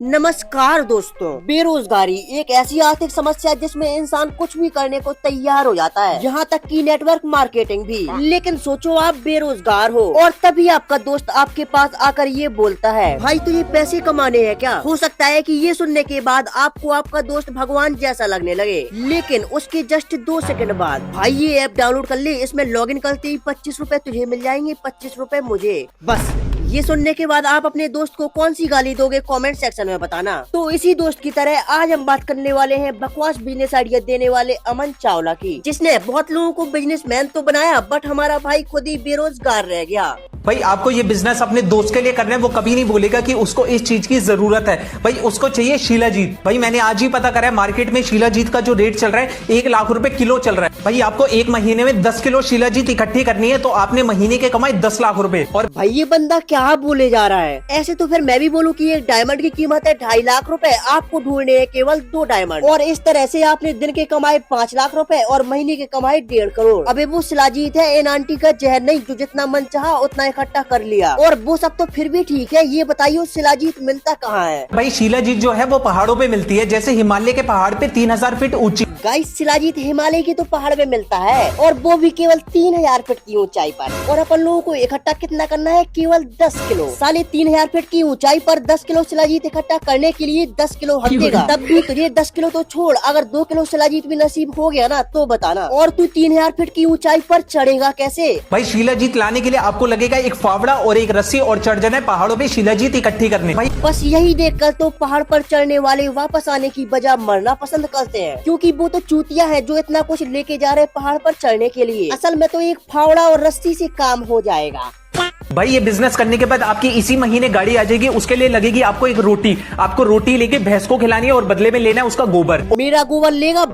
नमस्कार दोस्तों। बेरोजगारी एक ऐसी आर्थिक समस्या है जिसमें इंसान कुछ भी करने को तैयार हो जाता है, यहाँ तक कि नेटवर्क मार्केटिंग भी। लेकिन सोचो आप बेरोजगार हो और तभी आपका दोस्त आपके पास आकर ये बोलता है, भाई तुझे पैसे कमाने हैं क्या। हो सकता है कि ये सुनने के बाद आपको आपका दोस्त भगवान जैसा लगने लगे, लेकिन उसके जस्ट 2 सेकंड बाद, भाई ये ऐप डाउनलोड कर ले, इसमें लॉगिन करते ही 25 रूपए तुझे मिल जाएंगे, 25 रूपए मुझे। बस ये सुनने के बाद आप अपने दोस्त को कौन सी गाली दोगे कमेंट सेक्शन में बताना। तो इसी दोस्त की तरह आज हम बात करने वाले हैं बकवास बिजनेस आइडिया देने वाले अमन चावला की, जिसने बहुत लोगों को बिजनेसमैन तो बनाया बट हमारा भाई खुद ही बेरोजगार रह गया। भाई आपको ये बिजनेस अपने दोस्त के लिए करना है, वो कभी नहीं बोलेगा कि उसको इस चीज की जरूरत है। भाई उसको चाहिए शिलाजीत। भाई मैंने आज ही पता करा है, मार्केट में शिलाजीत का जो रेट चल रहा है 1 लाख रुपए किलो चल रहा है। भाई आपको 1 महीने में 10 किलो शिलाजीत इकट्ठी करनी है तो आपने महीने के कमाए 10 लाख रुपए। और भाई ये बंदा क्या बोले जा रहा है। ऐसे तो फिर मैं भी बोलूं कि एक डायमंड की कीमत है 2.5 लाख रुपए, आपको ढूंढने हैं केवल 2 डायमंड, और इस तरह से आपने दिन के कमाए 5 लाख रुपए और महीने के कमाए 1.5 करोड़। अबे वो शिलाजीत है, इन आंटी का जहर नहीं जो जितना मन चाहा उतना इकट्ठा कर लिया। और वो सब तो फिर भी ठीक है, ये बताइए शिलाजीत मिलता कहाँ है। भाई शिलाजीत जो है वो पहाड़ों पे मिलती है, जैसे हिमालय के पहाड़ पे 3000 फीट ऊंची। गाइस शिलाजीत हिमालय की तो पहाड़ में मिलता है और वो भी केवल 3000 फीट की ऊंचाई पर। और अपन लोगों को इकट्ठा कितना करना है, केवल 10 किलो। साले 3000 फीट की ऊंचाई पर 10 किलो शिलाजीत इकट्ठा करने के लिए 10 किलो हटेगा। तब भी तुझे 10 किलो तो छोड़, अगर 2 किलो शिलाजीत भी नसीब हो गया ना तो बताना। और तू 3000 फीट की ऊंचाई पर चढ़ेगा कैसे। भाई शिलाजीत लाने के लिए आपको लगेगा एक फावड़ा और एक रस्सी और चढ़ जाना है पहाड़ों पे शिलाजीत इकट्ठी करने। भाई बस यही देखकर तो पहाड़ पर चढ़ने वाले वापस आने की बजाय मरना पसंद करते हैं, क्योंकि वो तो चूतिया है जो इतना कुछ लेके जा रहे पहाड़ पर चढ़ने के लिए। असल में तो एक फावड़ा और रस्सी से काम हो जाएगा। भाई ये बिजनेस करने के बाद आपकी इसी महीने गाड़ी आ जाएगी, उसके लिए लगेगी आपको एक रोटी। आपको रोटी लेके भैंस को खिलानी है और बदले में लेना है उसका गोबर। मेरा गोबर लेगा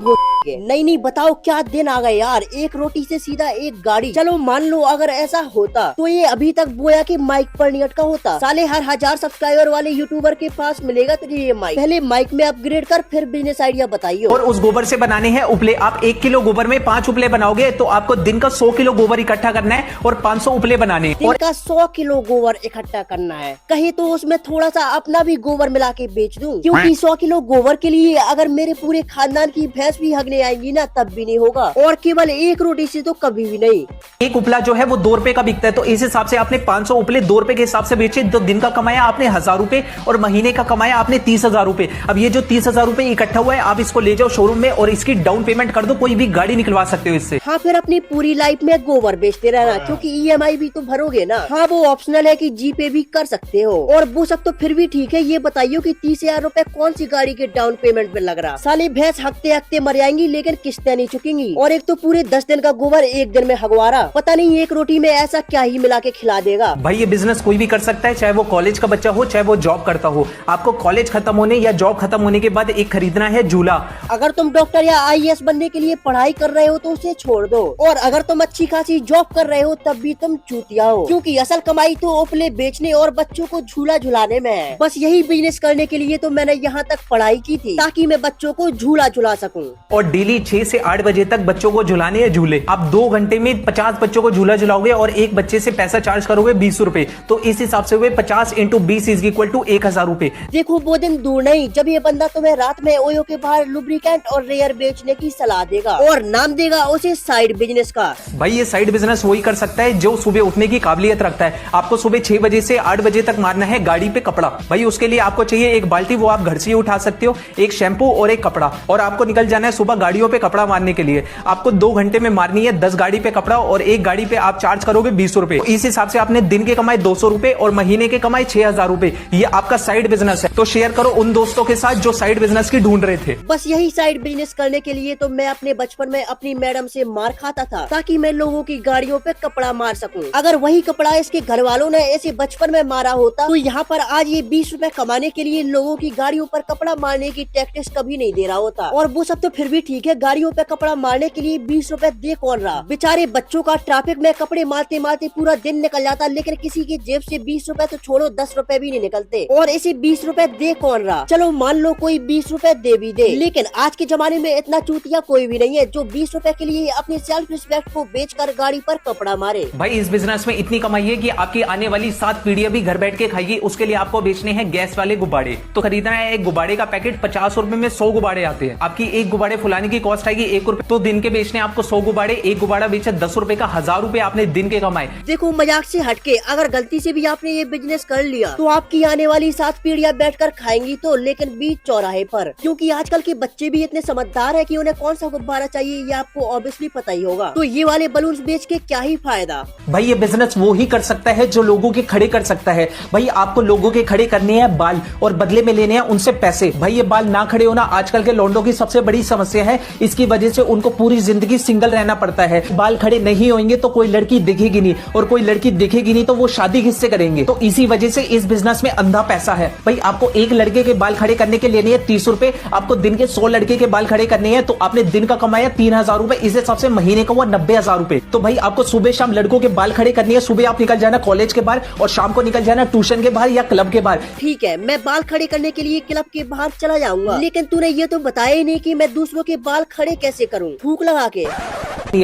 नहीं नहीं, बताओ क्या दिन आ गए यार, एक रोटी से सीधा एक गाड़ी। चलो मान लो अगर ऐसा होता तो ये अभी तक बोया के माइक पर नहीं अटका होता। साले हर 1000 सब्सक्राइबर वाले यूट्यूबर के पास मिलेगा तुझे ये माइक। पहले माइक में अपग्रेड कर फिर बिजनेस आइडिया बताइए। और उस गोबर से बनाने हैं उपले। आप 1 किलो गोबर में 5 उपले बनाओगे तो आपको दिन का 100 किलो गोबर इकट्ठा करना है और 500 उपले बनाने हैं। और 100 किलो गोबर इकट्ठा करना है, कहीं तो उसमें थोड़ा सा अपना भी गोबर मिला के बेच दूं, क्योंकि 100 किलो गोबर के लिए अगर मेरे पूरे खानदान की भैंस भी हगने आएंगी ना तब भी नहीं होगा। और केवल एक रोटी से तो कभी भी नहीं। एक उपला जो है वो 2 रुपए का बिकता है, तो इस हिसाब से आपने 500 उपले 2 रुपए के हिसाब से बेचे तो दिन का कमाया आपने 1000 रुपए और महीने का कमाया आपने 30,000 रुपए। अब ये जो 30,000 रुपए इकट्ठा हुआ है आप इसको ले जाओ शोरूम में और इसकी डाउन पेमेंट कर दो, कोई भी गाड़ी निकलवा सकते हो इससे। हाँ फिर अपनी पूरी लाइफ में गोबर बेचते रहना, क्योंकि EMI भी तो भरोगे ना। हाँ वो ऑप्शनल है कि जीपे भी कर सकते हो। और वो सब तो फिर भी ठीक है, ये बताइए कि 30,000 रुपए कौन सी गाड़ी के डाउन पेमेंट में लग रहा। साले भैंस हकते हकते मर जाएंगी लेकिन किस्तें नहीं चुकेंगी। और एक तो पूरे 10 दिन का गोबर एक दिन में हगवारा, पता नहीं एक रोटी में ऐसा क्या ही मिला के खिला देगा। भाई ये बिजनेस कोई भी कर सकता है, चाहे वो कॉलेज का बच्चा हो चाहे वो जॉब करता हो। आपको कॉलेज खत्म होने या जॉब खत्म होने के बाद एक खरीदना है झूला। अगर तुम डॉक्टर या IAS बनने के लिए पढ़ाई कर रहे हो तो उसे छोड़ दो। और अगर तुम अच्छी खासी जॉब कर रहे हो तब भी तुम चूतिया हो, क्योंकि असल कमाई तो उपले बेचने और बच्चों को झूला झुलाने में है। बस यही बिजनेस करने के लिए तो मैंने यहाँ तक पढ़ाई की थी, ताकि मैं बच्चों को झूला झुला सकूं। और डेली 6 से 8 बजे तक बच्चों को झुलाने हैं झूले। आप 2 घंटे में 50 बच्चों को झूला झुलाओगे और एक बच्चे से पैसा चार्ज करोगे 20 रुपए, तो इस हिसाब से हुए 50 × 20 इज इक्वल टू 1000 रुपए। देखो वो दिन दूर नहीं जब ये बंदा तुम्हें रात में ओयो के बाहर लुब्रिकेंट और रेयर बेचने की सलाह देगा और नाम देगा उसे साइड बिजनेस का। भाई ये साइड बिजनेस वही कर सकता है जो सुबह उठने की काबिलियत रखता है। आपको सुबह 6 बजे से 8 बजे तक मारना है गाड़ी पे कपड़ा। भाई उसके लिए आपको चाहिए एक बाल्टी, वो आप घर से ही उठा सकते हो, एक शैम्पू और एक कपड़ा, और आपको निकल जाना है सुबह गाड़ियों पे कपड़ा मारने के लिए। आपको 2 घंटे में मारनी है 10 गाड़ी पे कपड़ा और एक गाड़ी पे आप चार्ज करोगे 20 रुपए। इस हिसाब से आपने दिन के कमाए 200 रुपए और महीने के कमाए 6000 रुपए। ये आपका साइड बिजनेस है। तो शेयर करो उन दोस्तों के साथ जो साइड बिजनेस की ढूंढ रहे थे। बस यही साइड बिजनेस करने के लिए तो मैं अपने बचपन में अपनी मैडम से मार खाता था, ताकि मैं लोगों की गाड़ियों पे कपड़ा मार सकूं। अगर वही कपड़ा इसके घर वालों ने ऐसे बचपन में मारा होता तो यहाँ पर आज ये 20 रुपए कमाने के लिए लोगों की गाड़ियों पर कपड़ा मारने की टैक्टिस कभी नहीं दे रहा होता। और वो सब तो फिर भी ठीक है, गाड़ियों पे कपड़ा मारने के लिए 20 रुपए दे कौन रहा। बेचारे बच्चों का ट्रैफिक में कपड़े मारते मारते पूरा दिन निकल जाता, लेकिन किसी की जेब से 20 रुपए तो छोड़ो 10 रुपए भी नहीं निकलते, और इसे 20 रुपए दे कौन रहा। चलो मान लो कोई 20 रुपए दे भी दे, लेकिन आज के जमाने में इतना चूतिया कोई भी नहीं है जो 20 रुपए के लिए अपनी सेल्फ रिस्पेक्ट को बेचकर गाड़ी पर कपड़ा मारे। भाई इस बिजनेस में इतनी कमाई है कि आपकी आने वाली 7 पीढ़ियां भी घर बैठ के खाएगी। उसके लिए आपको बेचने हैं गैस वाले गुब्बारे। तो खरीदना है एक गुब्बारे का पैकेट, 50 रुपए में 100 गुब्बारे आते हैं। आपकी एक गुब्बारे फुलाने की कॉस्ट आएगी 1 रुपए। तो दिन के बेचने आपको 100 गुब्बारे, एक गुब्बारा बेचा 10 रुपए का, 1000 रुपए आपने दिन के कमाए। देखो मजाक से हटके अगर गलती से भी आपने ये बिजनेस कर लिया तो आपकी आने वाली 7 पीढ़ियां बैठकर खाएंगी, तो लेकिन बीच चौराहे पर। क्योंकि आजकल के बच्चे भी इतने समझदार है कि उन्हें कौन सा गुब्बारा चाहिए ये आपको ऑब्वियसली पता ही होगा। तो ये वाले बलून्स बेच के क्या ही फायदा। भाई ये बिजनेस वो ही कर सकता है जो लोगों के खड़े कर सकता है। भाई आपको लोगों के खड़े करने हैं बाल, और बदले में लेने हैं उनसे पैसे। भाई ये बाल ना खड़े होना आजकल के लौंडों की सबसे बड़ी समस्या है। इसकी वजह से उनको पूरी जिंदगी सिंगल रहना पड़ता है। बाल खड़े नहीं होंगे तो कोई लड़की दिखेगी नहीं, और कोई लड़की दिखेगी नहीं तो वो शादी किससे करेंगे। तो इसी वजह से इस बिजनेस में अंधा पैसा है। भाई आपको एक लड़के के बाल खड़े करने के लेने हैं 30 रुपए, आपको दिन के 100 लड़के के बाल खड़े करने हैं, तो आपने दिन का कमाया 3000 रुपए। इस हिसाब से महीने का हुआ 90,000 रुपए। तो भाई आपको सुबह शाम लड़कों के बाल खड़े करने हैं। सुबह आप निकल जाना कॉलेज के बाहर, और शाम को निकल जाना ट्यूशन के बाहर या क्लब के बाहर। ठीक है, मैं बाल खड़े करने के लिए क्लब के बाहर चला जाऊंगा, लेकिन तूने ये तो बताया ही नहीं कि मैं दूसरों के बाल खड़े कैसे करूं, फूंक लगा के।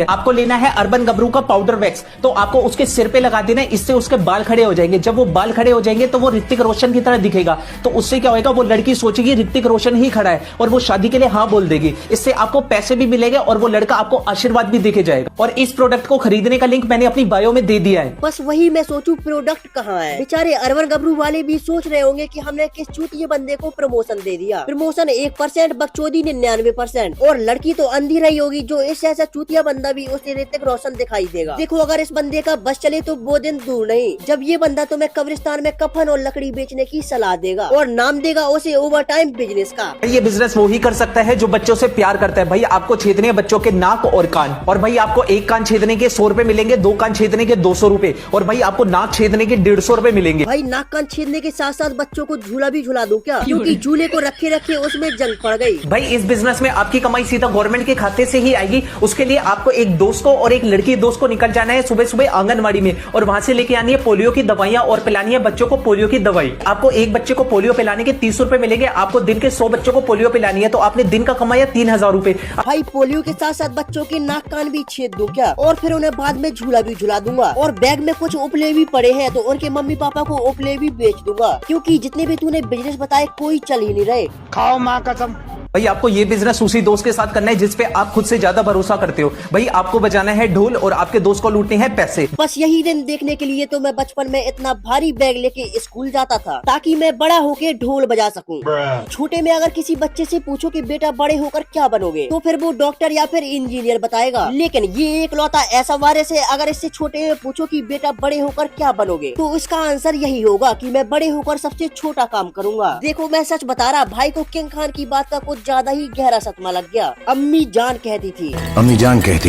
आपको लेना है अर्बन गबरू का पाउडर वैक्स, तो आपको उसके सिर पे लगा देना है। इससे उसके बाल खड़े हो जाएंगे। जब वो बाल खड़े हो जाएंगे तो वो ऋतिक रोशन की तरह दिखेगा। तो उससे क्या होगा, वो लड़की सोचेगी ऋतिक रोशन ही खड़ा है, और वो शादी के लिए हाँ बोल देगी। इससे आपको पैसे भी मिलेंगे और वो लड़का आपको आशीर्वाद भी देके जाएगा। और इस प्रोडक्ट को खरीदने का लिंक मैंने अपनी बायो में दे दिया है। बस वही मैं सोचूं प्रोडक्ट कहाँ है। बेचारे अर्बन गबरू वाले भी सोच रहे होंगे कि हमने किस चूतिए बंदे को प्रमोशन दे दिया। प्रमोशन 1%, बकचोदी 99%, और लड़की तो अंधी रही होगी जो इस ऐसा चूतिया बंदा भी उसे ऋतिक रोशन दिखाई देगा। देखो अगर इस बंदे का बस चले तो वो दिन दूर नहीं जब ये बंदा तुम्हें कब्रिस्तान में कफन और लकड़ी बेचने की सलाह देगा, और नाम देगा उसे ओवर टाइम बिजनेस का। ये बिजनेस वो ही कर सकता है जो बच्चों से प्यार करता है। भाई आपको छेदने हैं बच्चों के नाक और कान, और भाई आपको एक कान छेदने के 100 रुपए मिलेंगे, 2 कान छेदने के 200 रुपए, और भाई आपको नाक छेदने के 150 रुपए मिलेंगे। भाई नाक कान छेदने के साथ साथ बच्चों को झूला भी झूला दूं क्या? क्योंकि झूले को रखे रखे उसमें जंग पड़ गई। भाई इस बिजनेस में आपकी कमाई सीधा गवर्नमेंट के खाते से ही आएगी। उसके लिए आपको एक दोस्त को और एक लड़की दोस्त को निकल जाना है सुबह सुबह आंगनवाड़ी में, और वहां से लेके आनी है पोलियो की दवाइयां और पिलानी है बच्चों को पोलियो की दवाई। आपको एक बच्चे को पोलियो पिलाने के 30 रुपए मिलेंगे। आपको दिन के 100 बच्चों को पोलियो पिलानी है, तो आपने दिन का कमाया 3000 रुपए। भाई पोलियो के साथ साथ बच्चों के नाक कान भी छेद दूं क्या? और फिर उन्हें बाद में झूला भी झूला दूंगा, और बैग में कुछ उपले भी पड़े हैं तो उनके मम्मी पापा को उपले भी बेच दूंगा। क्योंकि जितने भी तूने बिजनेस बताए कोई चल ही नहीं रहे। खाओ माँ कसम। भाई आपको ये बिजनेस उसी दोस्त के साथ करना है जिस पे आप खुद से ज्यादा भरोसा करते हो। भाई आपको बजाना है ढोल और आपके दोस्त को लूटने हैं पैसे। बस यही दिन देखने के लिए तो मैं बचपन में इतना भारी बैग लेके स्कूल जाता था, ताकि मैं बड़ा होके ढोल बजा सकूं। छोटे में अगर किसी बच्चे से पूछो कि बेटा बड़े होकर क्या बनोगे, तो फिर वो डॉक्टर या फिर इंजीनियर बताएगा। लेकिन ये एक लौता ऐसा वायरस है, अगर इससे छोटे में पूछो कि बेटा बड़े होकर क्या बनोगे, तो इसका आंसर यही होगा कि मैं बड़े होकर सबसे छोटा काम करूंगा। देखो मैं सच बता रहा, भाई को किंग खान की बात का कुछ ज्यादा ही गहरा सतमा लग गया। अम्मी जान कहती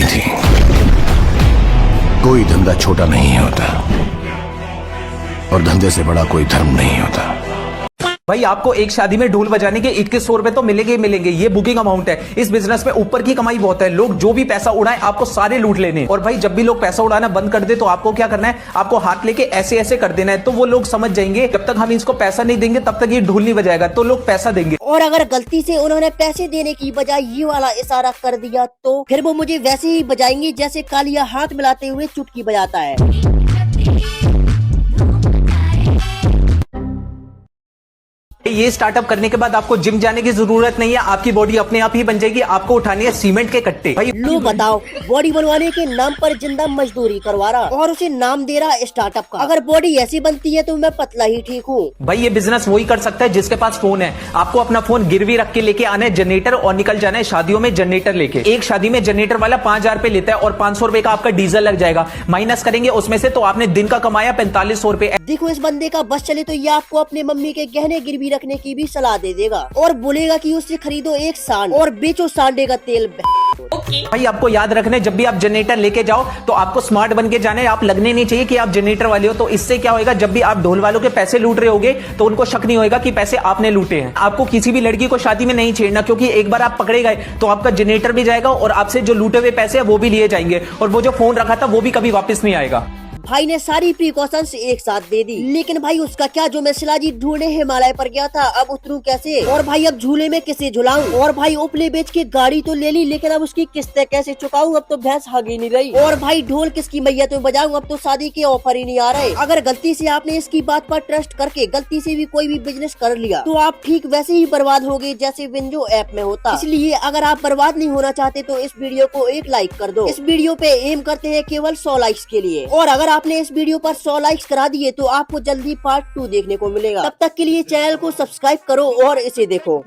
थी कोई धंधा छोटा नहीं होता, और धंधे से बड़ा कोई धर्म नहीं होता। भाई आपको एक शादी में ढोल बजाने के 2100 रुपए तो मिलेंगे ही मिलेंगे। ये बुकिंग अमाउंट है। इस बिजनेस में ऊपर की कमाई बहुत है। लोग जो भी पैसा उड़ाए आपको सारे लूट लेने। और भाई जब भी लोग पैसा उड़ाना बंद कर दे तो आपको क्या करना है, आपको हाथ लेके ऐसे ऐसे कर देना है। तो वो लोग समझ जाएंगे जब तक हम इसको पैसा नहीं देंगे तब तक ये ढोल नहीं बजाएगा, तो लोग पैसा देंगे। और अगर गलती से उन्होंने पैसे देने की बजाय ये वाला इशारा कर दिया तो फिर वो मुझे वैसे ही बजाएंगे जैसे कालिया हाथ मिलाते हुए चुटकी बजाता है। ये स्टार्टअप करने के बाद आपको जिम जाने की जरूरत नहीं है। आपकी बॉडी अपने आप ही बन जाएगी। आपको उठानी है सीमेंट के कट्टे। भाई लो बताओ, बॉडी बनवाने के नाम पर जिंदा मजदूरी करवा रहा और उसे नाम दे रहा स्टार्टअप का। अगर बॉडी ऐसी बनती है तो मैं पतला ही ठीक हूँ। भाई ये बिजनेस वही कर सकता है जिसके पास फोन है। आपको अपना फोन गिरवी रख के लेके आना है जनरेटर, और निकल जाना है शादियों में जनरेटर लेके। एक शादी में जनरेटर वाला 5000 रुपए लेता है, और 500 रुपए का आपका डीजल लग जाएगा। माइनस करेंगे उसमें से तो आपने दिन का कमाया 4500 रुपए। देखो इस बंदे का बस चले तो ये आपको अपने मम्मी के गहने गिरवी रखने की भी सलाह दे देगा, और बोलेगा कि उससे खरीदो एक सांड और बेचो सांडे का तेल। की। भाई आपको याद रखना है, जब भी आप जनरेटर लेके जाओ तो आपको स्मार्ट बन के जाना है। आप लगने नहीं चाहिए कि आप जनरेटर वाले हो। तो इससे क्या होगा, जब भी आप ढोल वालों के पैसे लूट रहे होगे तो उनको शक नहीं होगा कि पैसे आपने लूटे हैं। आपको किसी भी लड़की को शादी में नहीं छेड़ना, क्योंकि एक बार आप पकड़े गए तो आपका जनरेटर भी जाएगा और आपसे जो लूटे हुए पैसे हैं वो भी लिए जाएंगे, और वो जो फोन रखा था वो भी कभी वापस नहीं आएगा। भाई ने सारी प्रिकॉशंस एक साथ दे दी, लेकिन भाई उसका क्या, जो मैं शिलाजी ढूंढने हिमालय पर गया था, अब उतरूं कैसे? और भाई अब झूले में किसे झुलाऊं? और भाई उपले बेच के गाड़ी तो ले ली, लेकिन अब उसकी किस्तें कैसे चुकाऊं? अब तो भैंस हगी नहीं रही। और भाई ढोल किसकी मैयत में बजाऊं? अब तो शादी के ऑफर ही नहीं आ रहे। अगर गलती से आपने इसकी बात पर ट्रस्ट करके गलती से भी कोई भी बिजनेस कर लिया तो आप ठीक वैसे ही बर्बाद हो गए जैसे विंजो ऐप में होता। इसलिए अगर आप बर्बाद नहीं होना चाहते तो इस वीडियो को एक लाइक कर दो। इस वीडियो पे एम करते हैं केवल 100 लाइक्स के लिए, और अगर आपने इस वीडियो पर 100 लाइक्स करा दिए तो आपको जल्दी पार्ट 2 देखने को मिलेगा। तब तक के लिए चैनल को सब्सक्राइब करो और इसे देखो।